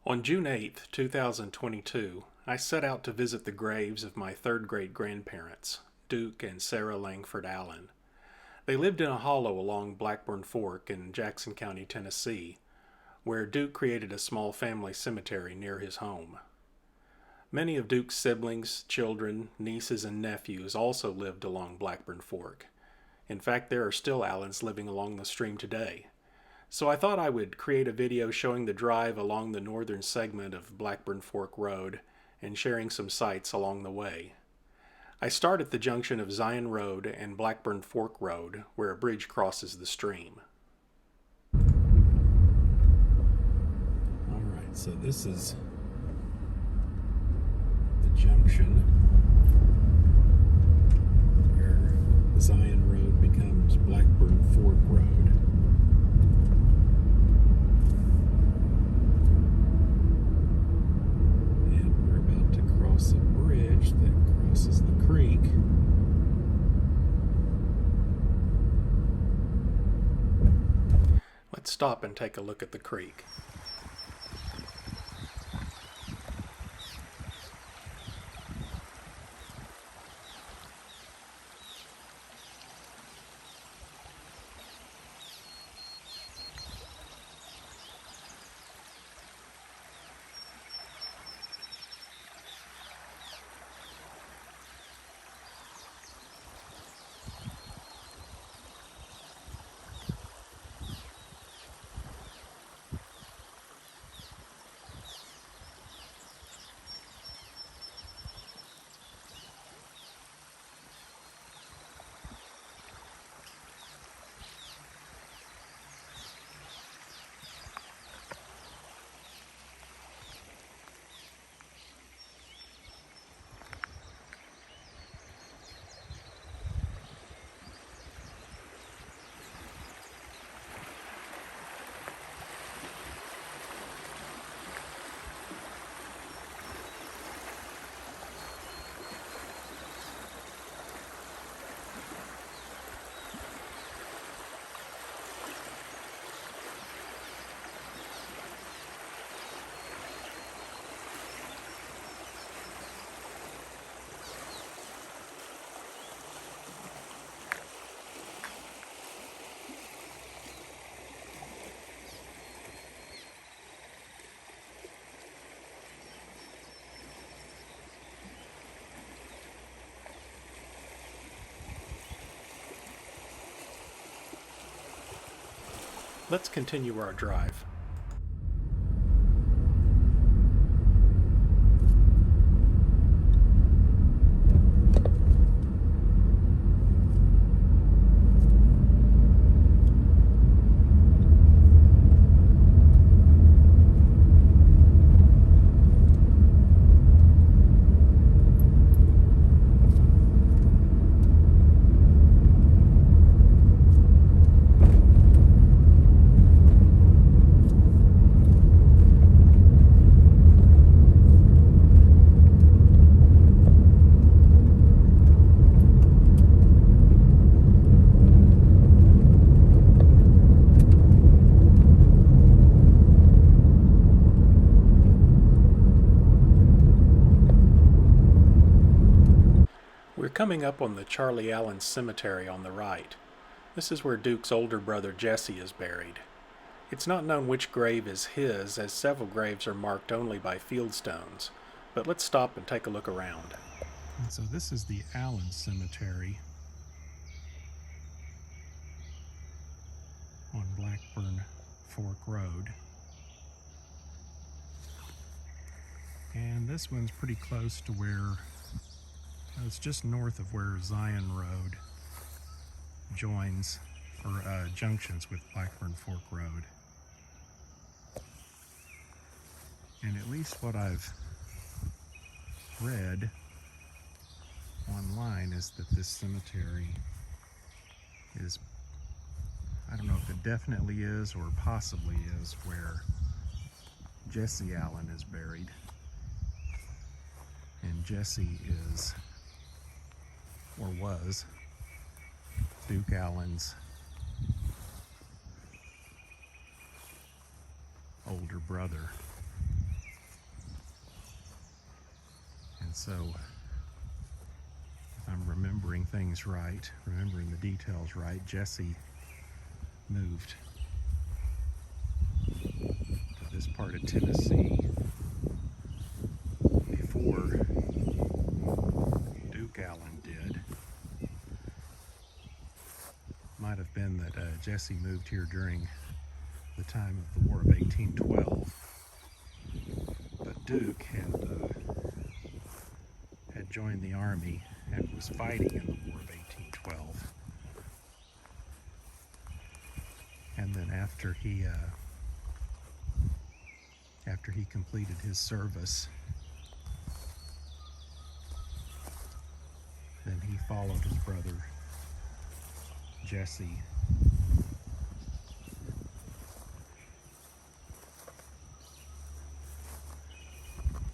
On June 8, 2022, I set out to visit the graves of my third grade grandparents, Duke and Sarah Langford Allen. They lived in a hollow along Blackburn Fork in Jackson County, Tennessee, where Duke created a small family cemetery near his home. Many of Duke's siblings, children, nieces, and nephews also lived along Blackburn Fork. In fact, there are still Allens living along the stream today. So I thought I would create a video showing the drive along the northern segment of Blackburn Fork Road and sharing some sights along the way. I start at the junction of Zion Road and Blackburn Fork Road, where a bridge crosses the stream. Alright, so this is the junction where Zion Road becomes Blackburn Fork Road. A bridge that crosses the creek. Let's stop and take a look at the creek. Let's continue our drive. We're coming up on the Charlie Allen Cemetery on the right. This is where Duke's older brother Jesse is buried. It's not known which grave is his, as several graves are marked only by field stones, but let's stop and take a look around. And so this is the Allen Cemetery on Blackburn Fork Road. And this one's pretty close to where it's just north of where Zion Road joins or junctions with Blackburn Fork Road. And at least what I've read online is that this cemetery is, I don't know if it definitely is or possibly is, where Jesse Allen is buried. And Jesse is, or was, Duke Allen's older brother. And so, if I'm remembering things right, remembering the details right, Jesse moved to this part of Tennessee before Duke Allen did. Might have been that Jesse moved here during the time of the War of 1812, but Duke had joined the army and was fighting in the War of 1812. And then after he completed his service, then he followed his brother Jesse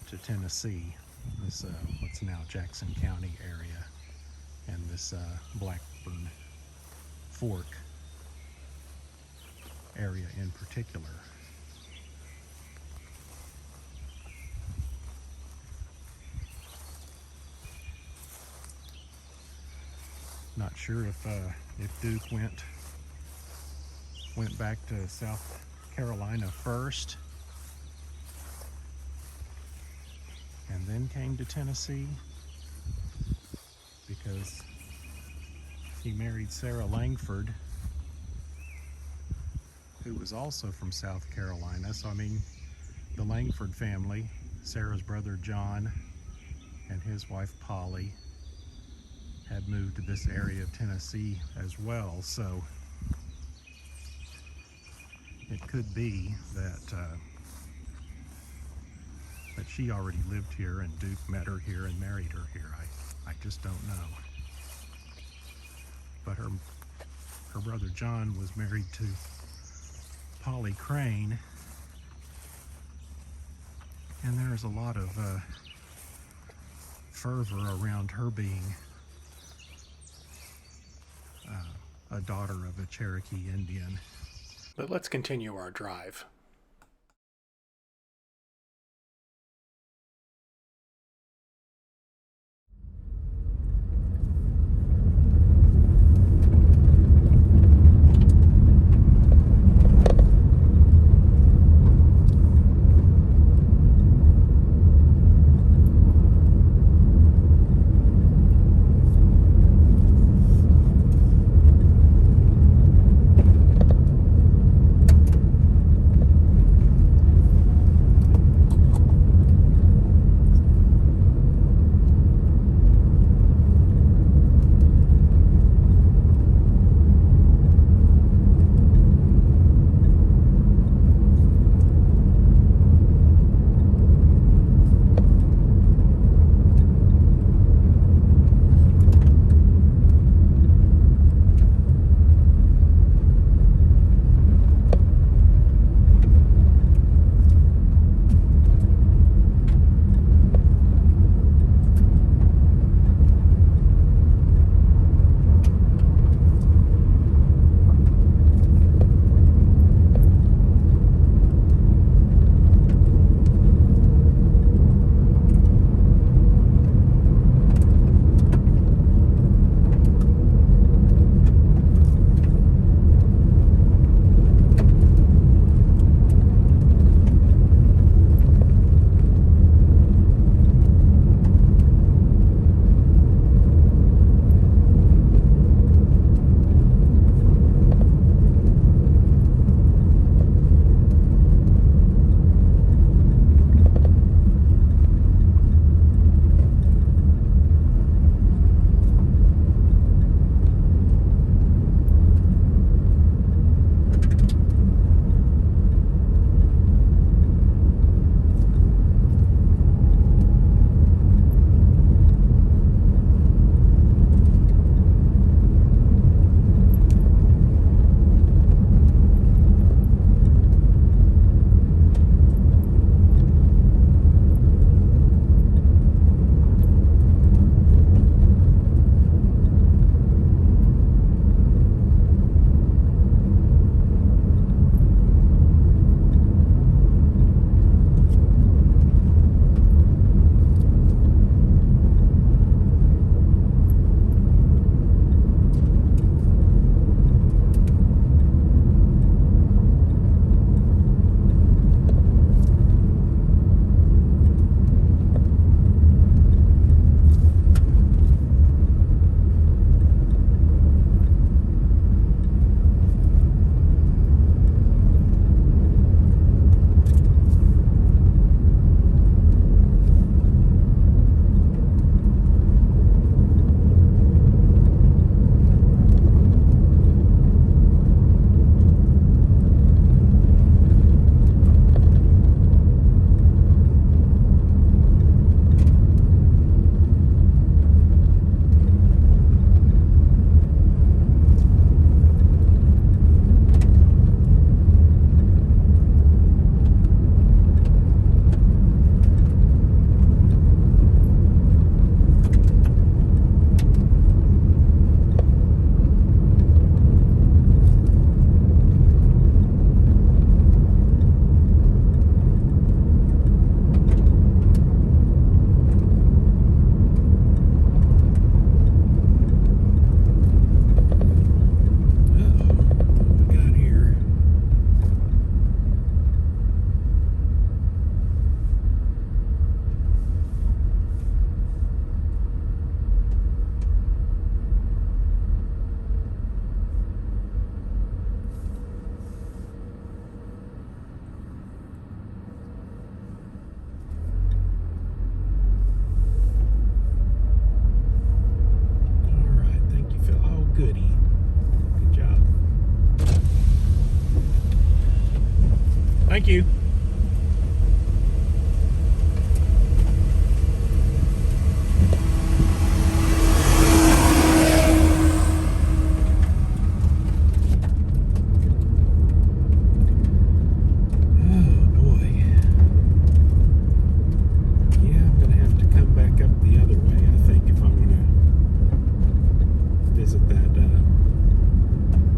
to Tennessee, this what's now Jackson County area, and this Blackburn Fork area in particular. Not sure if Duke went back to South Carolina first and then came to Tennessee, because he married Sarah Langford, who was also from South Carolina. So I mean, the Langford family, Sarah's brother John and his wife Polly, had moved to this area of Tennessee as well. So it could be that that she already lived here and Duke met her here and married her here. I just don't know. But her brother John was married to Polly Crane, and there's a lot of fervor around her being a daughter of a Cherokee Indian. But let's continue our drive. Thank you.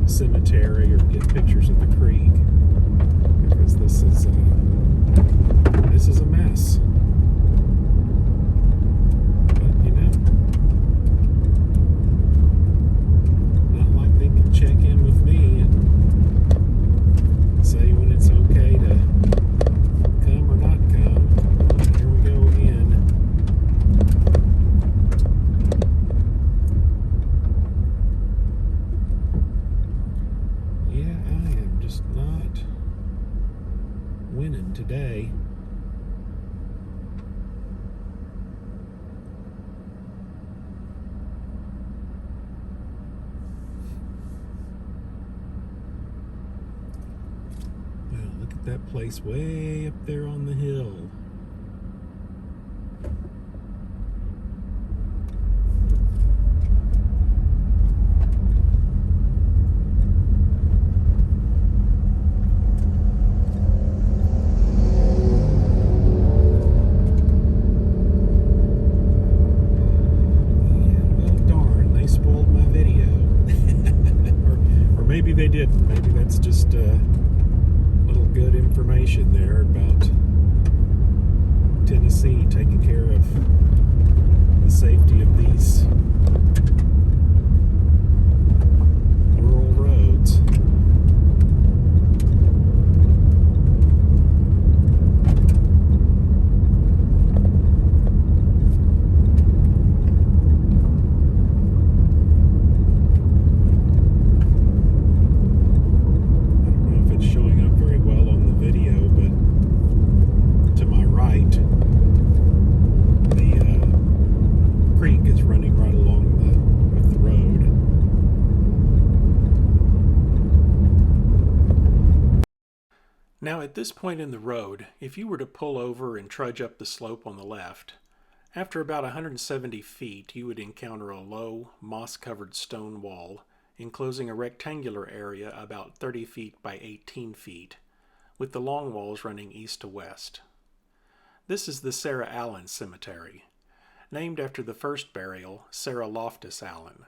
Cemetery or get pictures of the creek, because this is a mess. But you know, not like they can check in with me and say when it's okay to come or not come. Here we go again. Not winning today. Well, look at that place way up there on the hill. Maybe they didn't. Maybe that's just little good information there about Tennessee taking care of the safety of these rural roads. Now at this point in the road, if you were to pull over and trudge up the slope on the left, after about 170 feet you would encounter a low, moss-covered stone wall enclosing a rectangular area about 30 feet by 18 feet, with the long walls running east to west. This is the Sarah Allen Cemetery, named after the first burial, Sarah Loftus Allen.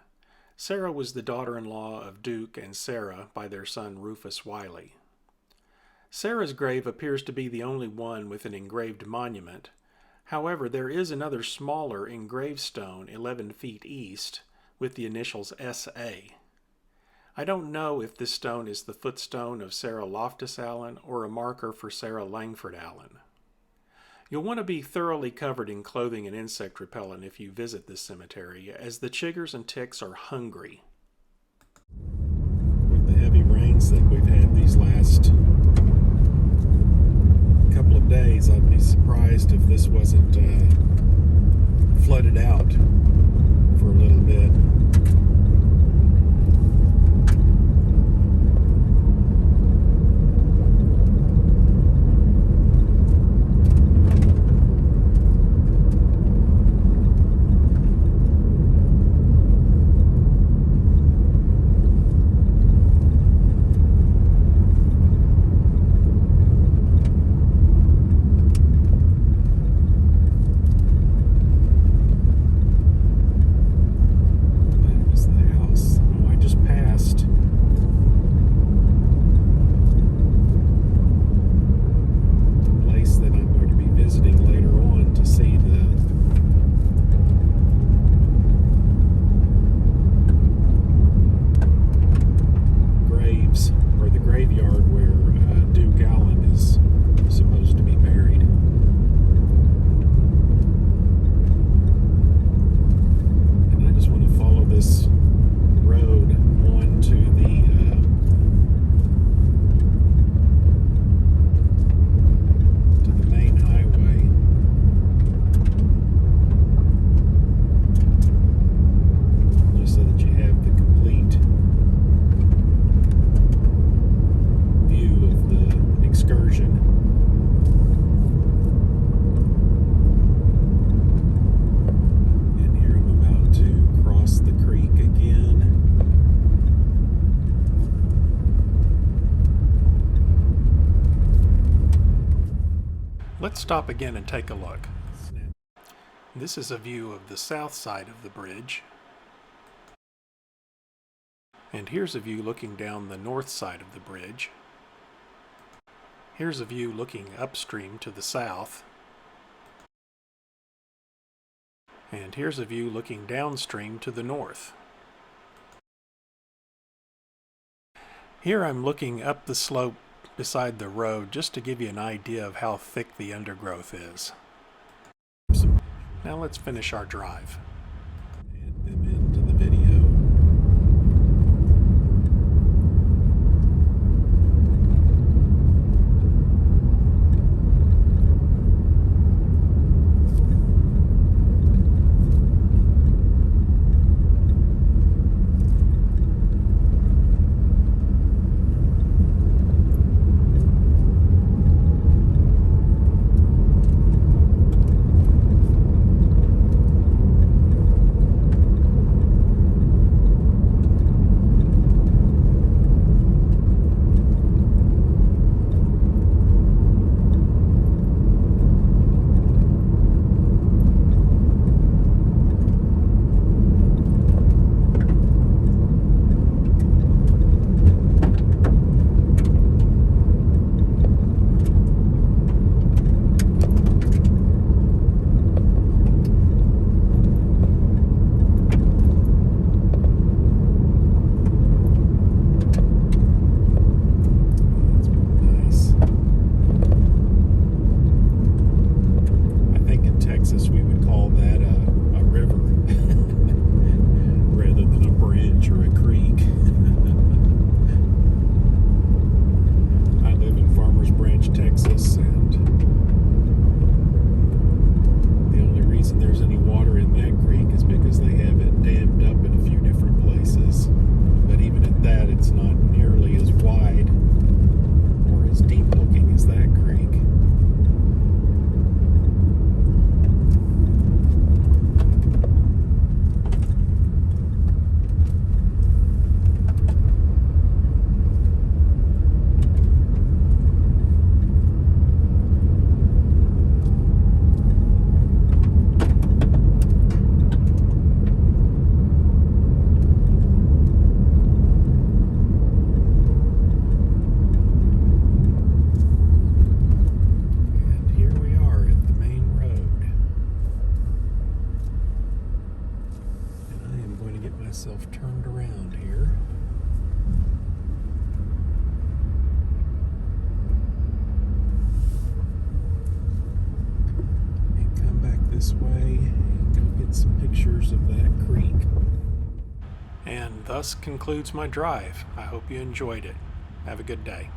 Sarah was the daughter-in-law of Duke and Sarah by their son Rufus Wiley. Sarah's grave appears to be the only one with an engraved monument. However, there is another smaller engraved stone 11 feet east with the initials S.A. I don't know if this stone is the footstone of Sarah Loftus Allen or a marker for Sarah Langford Allen. You'll want to be thoroughly covered in clothing and insect repellent if you visit this cemetery, as the chiggers and ticks are hungry. With the heavy rains that we've had these last couple of days, I'd be surprised if this wasn't flooded out for a little bit. Let's stop again and take a look. This is a view of the south side of the bridge. And here's a view looking down the north side of the bridge. Here's a view looking upstream to the south. And here's a view looking downstream to the north. Here I'm looking up the slope beside the road just to give you an idea of how thick the undergrowth is. Now let's finish our drive. Add them into the video. Myself turned around here. And come back this way and go get some pictures of that creek. And thus concludes my drive. I hope you enjoyed it. Have a good day.